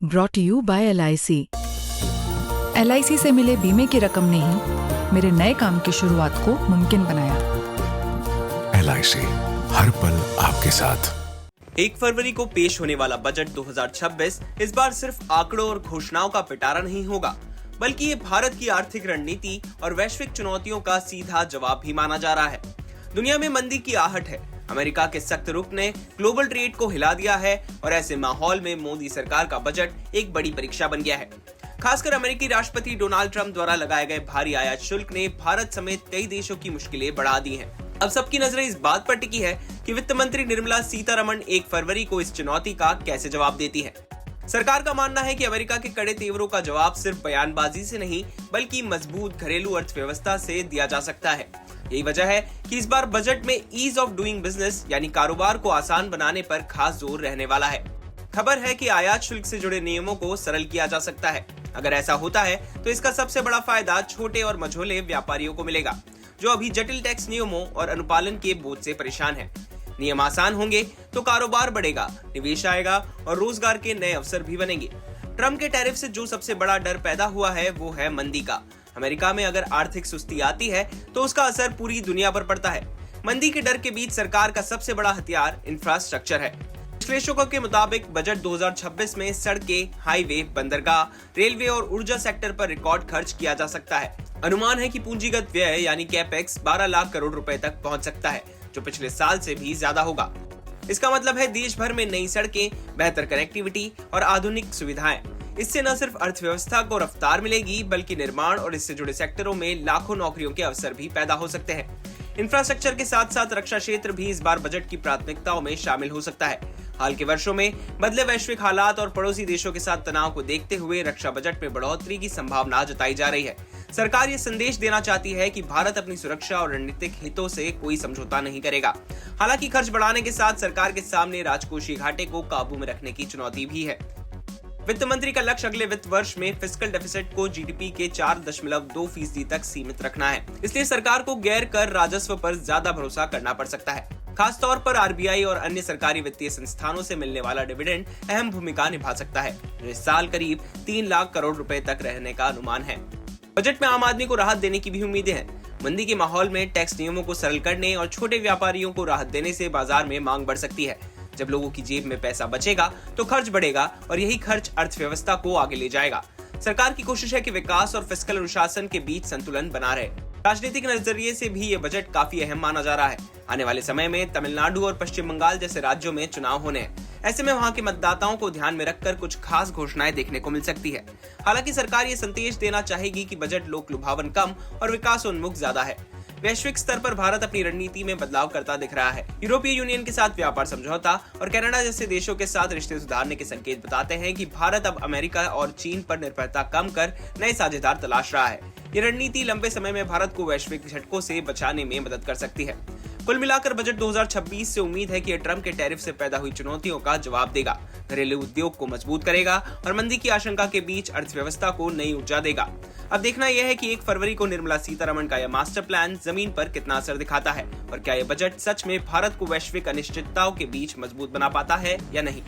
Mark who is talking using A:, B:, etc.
A: Brought you by LIC। LIC से मिले बीमे की रकम ने ही मेरे नए काम की शुरुआत को मुमकिन बनाया।
B: LIC हर पल आपके साथ।
C: 1 फरवरी को पेश होने वाला बजट 2026 इस बार सिर्फ आंकड़ों और घोषणाओं का पिटारा नहीं होगा, बल्कि ये भारत की आर्थिक रणनीति और वैश्विक चुनौतियों का सीधा जवाब भी माना जा रहा है। दुनिया में मंदी की आहट है, अमेरिका के सख्त रुख ने ग्लोबल ट्रेड को हिला दिया है और ऐसे माहौल में मोदी सरकार का बजट एक बड़ी परीक्षा बन गया है। खासकर अमेरिकी राष्ट्रपति डोनाल्ड ट्रंप द्वारा लगाए गए भारी आयात शुल्क ने भारत समेत कई देशों की मुश्किलें बढ़ा दी हैं। अब सबकी नजरें इस बात पर टिकी है कि वित्त मंत्री निर्मला सीतारमण 1 फरवरी को इस चुनौती का कैसे जवाब देती है। सरकार का मानना है कि अमेरिका के कड़े तेवरों का जवाब सिर्फ बयानबाजी से नहीं, बल्कि मजबूत घरेलू अर्थव्यवस्था से दिया जा सकता है। यही वजह है कि इस बार बजट में ईज ऑफ डूइंग बिजनेस यानी कारोबार को आसान बनाने पर खास जोर रहने वाला है। खबर है कि आयात शुल्क से जुड़े नियमों को सरल किया जा सकता है। अगर ऐसा होता है तो इसका सबसे बड़ा फायदा छोटे और मझोले व्यापारियों को मिलेगा, जो अभी जटिल टैक्स नियमों और अनुपालन के बोझ से परेशान हैं। नियम आसान होंगे तो कारोबार बढ़ेगा, निवेश आएगा और रोजगार के नए अवसर भी बनेंगे। ट्रम्प के टैरिफ से जो सबसे बड़ा डर पैदा हुआ है वो है मंदी का। अमेरिका में अगर आर्थिक सुस्ती आती है तो उसका असर पूरी दुनिया पर पड़ता है। मंदी के डर के बीच सरकार का सबसे बड़ा हथियार इंफ्रास्ट्रक्चर है। विश्लेषकों के मुताबिक बजट 2026 में सड़कें, हाईवे, बंदरगाह, रेलवे और ऊर्जा सेक्टर पर रिकॉर्ड खर्च किया जा सकता है। अनुमान है कि पूंजीगत व्यय यानी कैपेक्स 12 लाख करोड़ रुपए तक पहुंच सकता है, जो पिछले साल से भी ज्यादा होगा। इसका मतलब है देश भर में नई सड़कें, बेहतर कनेक्टिविटी और आधुनिक सुविधाएं। इससे न सिर्फ अर्थव्यवस्था को रफ्तार मिलेगी, बल्कि निर्माण और इससे जुड़े सेक्टरों में लाखों नौकरियों के अवसर भी पैदा हो सकते हैं। इंफ्रास्ट्रक्चर के साथ साथ रक्षा क्षेत्र भी इस बार बजट की प्राथमिकताओं में शामिल हो सकता है। हाल के वर्षों में बदले वैश्विक हालात और पड़ोसी देशों के साथ तनाव को देखते हुए रक्षा बजट में बढ़ोतरी की संभावना जताई जा रही है। सरकार ये संदेश देना चाहती है कि भारत अपनी सुरक्षा और रणनीतिक हितों से कोई समझौता नहीं करेगा। हालांकि खर्च बढ़ाने के साथ सरकार के सामने राजकोषीय घाटे को काबू में रखने की चुनौती भी है। वित्त मंत्री का लक्ष्य अगले वित्त वर्ष में फिस्कल डेफिसिट को GDP के 4.2% तक सीमित रखना है। इसलिए सरकार को गैर कर राजस्व पर ज्यादा भरोसा करना पड़ सकता है। खासतौर पर RBI और अन्य सरकारी वित्तीय संस्थानों से मिलने वाला डिविडेंड अहम भूमिका निभा सकता है, जो इस साल करीब 3 लाख करोड़ रुपए तक रहने का अनुमान है। बजट में आम आदमी को राहत देने की भी उम्मीदें हैं। मंदी के माहौल में टैक्स नियमों को सरल करने और छोटे व्यापारियों को राहत देने से बाजार में मांग बढ़ सकती है। जब लोगों की जेब में पैसा बचेगा तो खर्च बढ़ेगा और यही खर्च अर्थव्यवस्था को आगे ले जाएगा। सरकार की कोशिश है कि विकास और फिस्कल अनुशासन के बीच संतुलन बना रहे। राजनीतिक नजरिए से भी ये बजट काफी अहम माना जा रहा है। आने वाले समय में तमिलनाडु और पश्चिम बंगाल जैसे राज्यों में चुनाव होने हैं। ऐसे में वहां के मतदाताओं को ध्यान में रखकर कुछ खास घोषणाएं देखने को मिल सकती है। हालांकि सरकार ये संदेश देना चाहेगी कि बजट लोक लुभावन कम और विकासोन्मुख ज्यादा है। वैश्विक स्तर पर भारत अपनी रणनीति में बदलाव करता दिख रहा है। यूरोपीय यूनियन के साथ व्यापार समझौता और कनाडा जैसे देशों के साथ रिश्ते सुधारने के संकेत बताते हैं कि भारत अब अमेरिका और चीन पर निर्भरता कम कर नए साझेदार तलाश रहा है। ये रणनीति लंबे समय में भारत को वैश्विक झटकों से बचाने में मदद कर सकती है। कुल मिलाकर बजट 2026 से उम्मीद है कि ट्रम्प के टैरिफ से पैदा हुई चुनौतियों का जवाब देगा, घरेलू उद्योग को मजबूत करेगा और मंदी की आशंका के बीच अर्थव्यवस्था को नई ऊर्जा देगा। अब देखना यह है कि 1 फरवरी को निर्मला सीतारमण का यह मास्टर प्लान जमीन पर कितना असर दिखाता है और क्या यह बजट सच में भारत को वैश्विक अनिश्चितताओं के बीच मजबूत बना पाता है या नहीं।